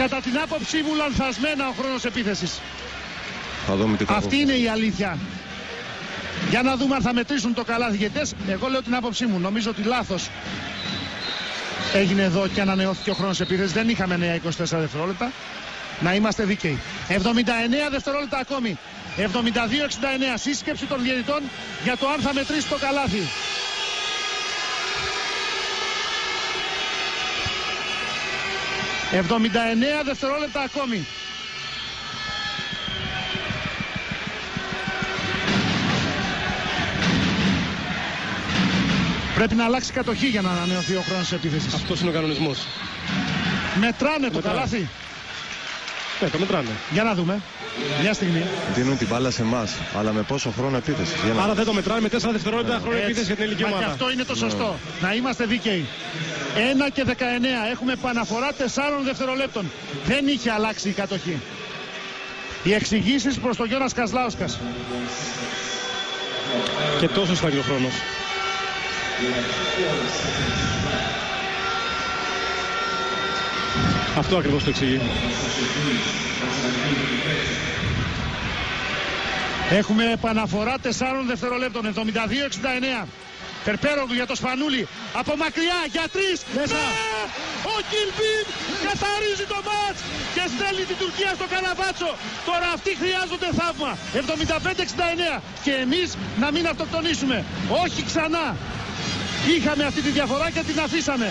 κατά την άποψή μου λανθασμένα ο χρόνος επίθεσης. Θα δούμε τι αυτή είναι η αλήθεια. Για να δούμε αν θα μετρήσουν το καλάθι διαιτητές. Εγώ λέω την άποψή μου. Νομίζω ότι λάθος έγινε εδώ και ανανεώθηκε ο χρόνος επίθεσης. Δεν είχαμε νέα 24 δευτερόλεπτα. Να είμαστε δίκαιοι. 79 δευτερόλεπτα ακόμη. 72-69. Σύσκεψη των διαιτητών για το αν θα μετρήσει το καλάθι. ...79 δευτερόλεπτα ακόμη. Πρέπει να αλλάξει κατοχή για να ανανεωθεί ο χρόνος επίθεσης. Αυτός είναι ο κανονισμός. Μετράνε το καλάθι. Ναι, το μετράνε. Για να δούμε. Μια στιγμή. Δίνουν την μπάλα σε εμάς, αλλά με πόσο χρόνο επίθεσης. Άρα δεν το μετράνε με 4 δευτερόλεπτα χρόνο επίθεση για την ελληνική ομάδα. Και αυτό είναι το σωστό. Να είμαστε δίκαιοι. 1 και 19. Έχουμε επαναφορά 4 δευτερολέπτων. Δεν είχε αλλάξει η κατοχή. Οι εξηγήσεις προς τον Γιώνας Κασλάουσκας. Και τόσο ήταν ο χρόνος. Αυτό ακριβώς το εξηγεί. Έχουμε επαναφορά 4 δευτερολέπτων. 72-69. Περπέρογλου για το Σπανούλι. Από μακριά για 3. Μέσα. Ο Κιλμπίν καθαρίζει το μάτς και στέλνει την Τουρκία στο Καναβάτσο. Τώρα αυτοί χρειάζονται θαύμα. 75-69. Και εμείς να μην αυτοκτονήσουμε. Όχι ξανά. Είχαμε αυτή τη διαφορά και την αφήσαμε.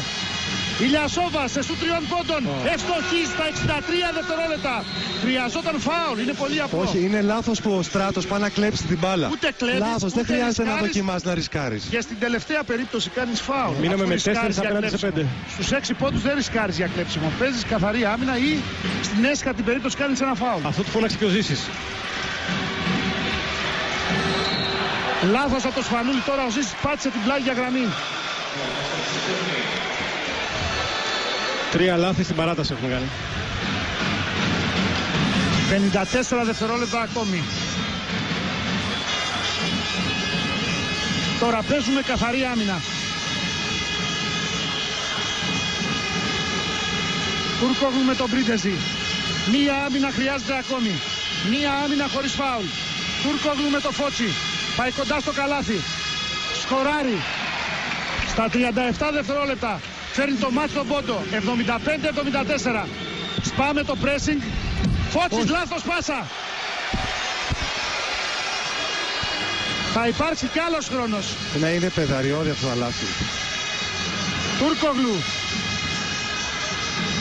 Ηλιασόβα σε σου 3 πόντων. Ευστοχή στα 63 δευτερόλεπτα. Χρειαζόταν φάουλ. Είναι πολύ απλό. Όχι, είναι λάθος που ο Στράτος πάει να κλέψει την μπάλα. Ούτε κλέβεις. Λάθος, δεν χρειάζεται να δοκιμάσεις να ρισκάρεις. Και στην τελευταία περίπτωση κάνεις φάουλ. Μείναμε με 4 απέναντι σε 5. Στους 6 πόντους δεν ρισκάρεις για κλέψιμο. Παίζεις καθαρή άμυνα ή στην έσχατη περίπτωση κάνεις ένα φάουλ. Αυτό του φώναξε και ο Ζήσης. Λάθος από το Σπανούλι, τώρα ο Ζήσης πάτησε την πλάγια γραμμή. 3 λάθη στην παράταση έχουμε κάνει. 54 δευτερόλεπτα ακόμη. Τώρα παίζουμε καθαρή άμυνα. Τουρκόγλου με τον Πρίντεζη. Μία άμυνα χρειάζεται ακόμη. Μία άμυνα χωρίς φάουλ. Τουρκόγλου με το Φώτσι. Πάει κοντά στο καλάθι. Σκοράρει. Στα 37 δευτερόλεπτα. Φέρνει το μάτς στον πόντο. 75-74. Σπάμε το pressing. Φώτσις, λάθος πάσα. Θα υπάρξει κι άλλος χρόνος. Να είναι πεδαριώδη αυτό το λάθη. Τουρκόγλου.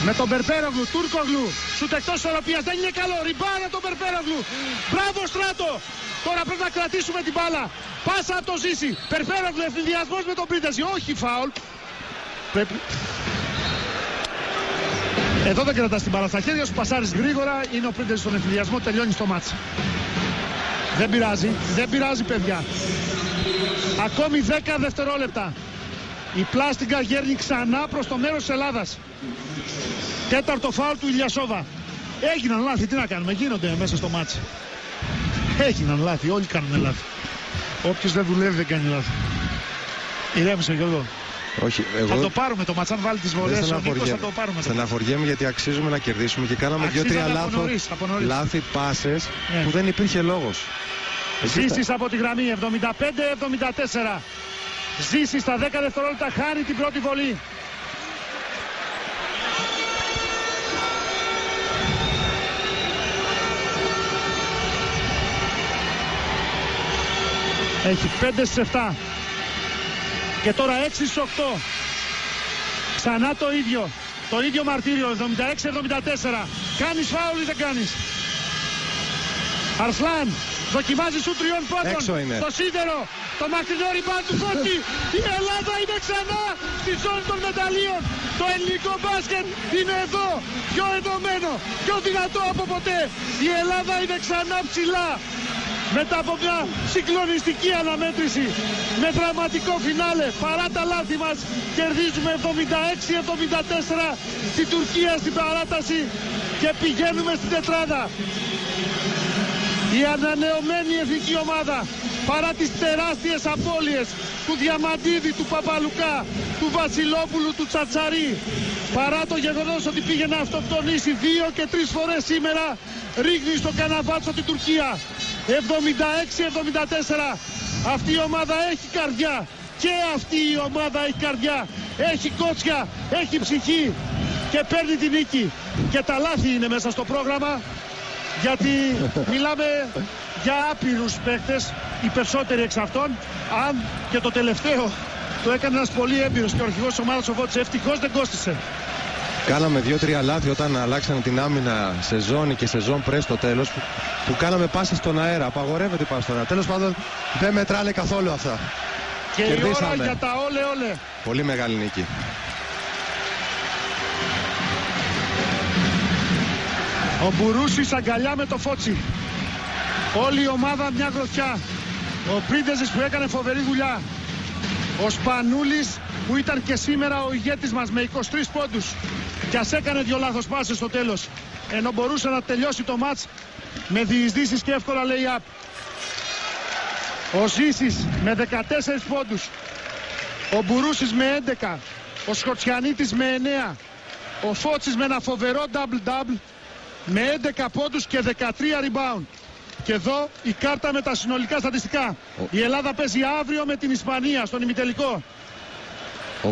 Με τον Περπέρογλου. Τουρκόγλου. Σουτ εκτός ισορροπίας. Δεν είναι καλό. Ριμπάρα τον Περπέρογλου. Μπράβο Στράτο. Τώρα πρέπει να κρατήσουμε την μπάλα. Πάσα από το Ζήση. Περπέρογλου. Ευθυνδιασμός με τον Πρίντεζη. Όχι φάουλ. Πρέπει... Εδώ δεν κρατάς την μπάλα στα χέρια σου, πασάρεις γρήγορα, είναι ο Πρίντεζης στον ευθυνδιασμό, τελειώνει το μάτς. Δεν πειράζει, δεν πειράζει παιδιά. Ακόμη 10 δευτερόλεπτα. Η Πλάστιγκα γέρνει ξανά προς το μέρος της Ελλάδας. Τέταρτο φάουλ του Ηλιασόβα. Έγιναν λάθη, τι να κάνουμε, γίνονται μέσα στο μάτς. Έγιναν λάθη, όλοι κάνουν λάθη. Όποιος δεν δουλεύει δεν κάνει λάθη. Ηρέμησε Γιώργο. Όχι, εγώ... Θα το πάρουμε το μάτς, αν βάλει τις βολές ο Νίκος θα το πάρουμε. Στεναχωριέμαι γιατί αξίζουμε να κερδίσουμε και κάναμε 2-3 λάθη πάσες που δεν υπήρχε λόγος. Ζήσης από τη γραμμή 75-74. Ζήσης στα 10 δευτερόλεπτα χάνει την πρώτη βολή. Έχει 5 στις 7. Και τώρα 6 στις 8. Ξανά το ίδιο. Το ίδιο μαρτύριο. 76-74. Κάνεις φάουλ ή δεν κάνεις? Αρσλάν δοκιμάζει σου 3 πόντων. Το σίδερο. Το μακρινό ριμπάν του Φώτη. Η Ελλάδα είναι ξανά στη ζώνη των μεταλλίων. Το ελληνικό μπάσκετ είναι εδώ. Πιο ενωμένο. Πιο δυνατό από ποτέ. Η Ελλάδα είναι ξανά ψηλά. Μετά από μια συγκλονιστική αναμέτρηση με δραματικό φινάλε, παρά τα λάθη μας, κερδίζουμε 76-74 την Τουρκία στην παράταση και πηγαίνουμε στην τετράδα. Η ανανεωμένη εθνική ομάδα, παρά τις τεράστιες απώλειες του Διαμαντίδη, του Παπαλουκά, του Βασιλόπουλου, του Τσατσαρί. Παρά το γεγονός ότι πήγε να αυτοκτονήσει 2 και 3 φορές σήμερα, ρίχνει στο καναβάτσο την Τουρκία. 76-74. Αυτή η ομάδα έχει καρδιά. Και αυτή η ομάδα έχει καρδιά. Έχει κότσια, έχει ψυχή και παίρνει την νίκη. Και τα λάθη είναι μέσα στο πρόγραμμα, γιατί μιλάμε για άπειρους παίκτες, οι περισσότεροι εξ αυτών. Αν και το τελευταίο το έκανε ένας πολύ έμπειρος και ο αρχηγός της ομάδας ο Βότης, ευτυχώς δεν κόστησε. Κάναμε 2-3 λάθη όταν αλλάξαμε την άμυνα σε ζώνη και σε ζώνη πρες στο τέλος, που κάναμε πάσες στον αέρα. Απαγορεύεται η πάση στον αέρα. Τέλος πάντων δεν μετράνε καθόλου αυτά. Και κερδίσαμε. Η ώρα για τα όλε. Πολύ μεγάλη νίκη. Ο Μπουρούσης αγκαλιά με το Φώτσι. Όλη η ομάδα μια γροθιά. Ο Πρίντεζης που έκανε φοβερή δουλειά. Ο Σπανούλης που ήταν και σήμερα ο ηγέτης μας με 23 πόντους. Και ας έκανε 2 λάθος πάσες στο τέλος, ενώ μπορούσε να τελειώσει το μάτς με διεισδύσεις και εύκολα lay-up. Ο Ζήσης με 14 πόντους. Ο Μπουρούσης με 11. Ο Σκοτσιανίτης με 9. Ο Φώτσης με ένα φοβερό double-double με 11 πόντους και 13 rebound. Και εδώ η κάρτα με τα συνολικά στατιστικά. Η Ελλάδα παίζει αύριο με την Ισπανία στον ημιτελικό.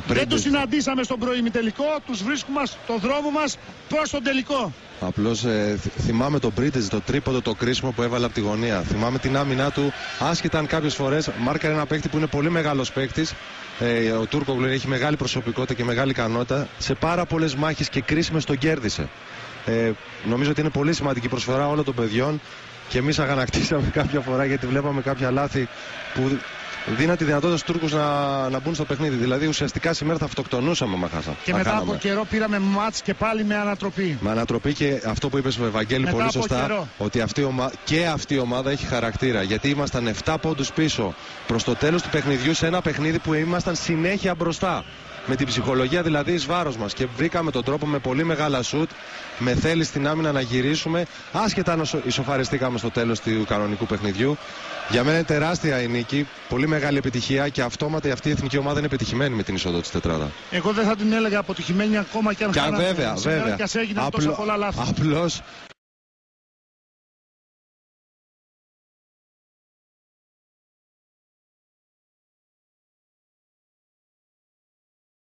Δεν τους συναντήσαμε στον προημιτελικό, τους βρίσκουμε στο δρόμο μας προς τον τελικό. Απλώς θυμάμαι τον Πρίντεζ, το τρίποντο, το κρίσιμο που έβαλε από τη γωνία. Θυμάμαι την άμυνά του, άσχετα αν κάποιες φορές μάρκαρε ένα παίκτη που είναι πολύ μεγάλος παίκτης. Ο Τούρκογλου έχει μεγάλη προσωπικότητα και μεγάλη ικανότητα. Σε πάρα πολλές μάχες και κρίσιμες τον κέρδισε. Νομίζω ότι είναι πολύ σημαντική προσφορά όλων των παιδιών. Και εμείς αγανακτήσαμε κάποια φορά γιατί βλέπαμε κάποια λάθη που δίναν τη δυνατότητα στους Τούρκους να μπουν στο παιχνίδι. Δηλαδή ουσιαστικά σήμερα θα αυτοκτονούσαμε άμα χάσαμε. Και μετά από καιρό πήραμε μάτς και πάλι με ανατροπή. Με ανατροπή και αυτό που είπες, Ευαγγέλη, μετά πολύ σωστά, καιρό, ότι αυτή η ομάδα έχει χαρακτήρα. Γιατί ήμασταν 7 πόντους πίσω προς το τέλος του παιχνιδιού σε ένα παιχνίδι που ήμασταν συνέχεια μπροστά. Με την ψυχολογία δηλαδή εις βάρος μας. Και βρήκαμε τον τρόπο με πολύ μεγάλα σουτ, με θέλει στην άμυνα να γυρίσουμε, άσχετα αν ισοφαριστήκαμε στο τέλος του κανονικού παιχνιδιού. Για μένα είναι τεράστια η νίκη, πολύ μεγάλη επιτυχία και αυτόματα αυτή η εθνική ομάδα είναι επιτυχημένη με την είσοδο της τετράδα. Εγώ δεν θα την έλεγα αποτυχημένη ακόμα και αν χάναμε. Βέβαια. Και ας έγιναν τόσα πολλά λάθη. Απλώς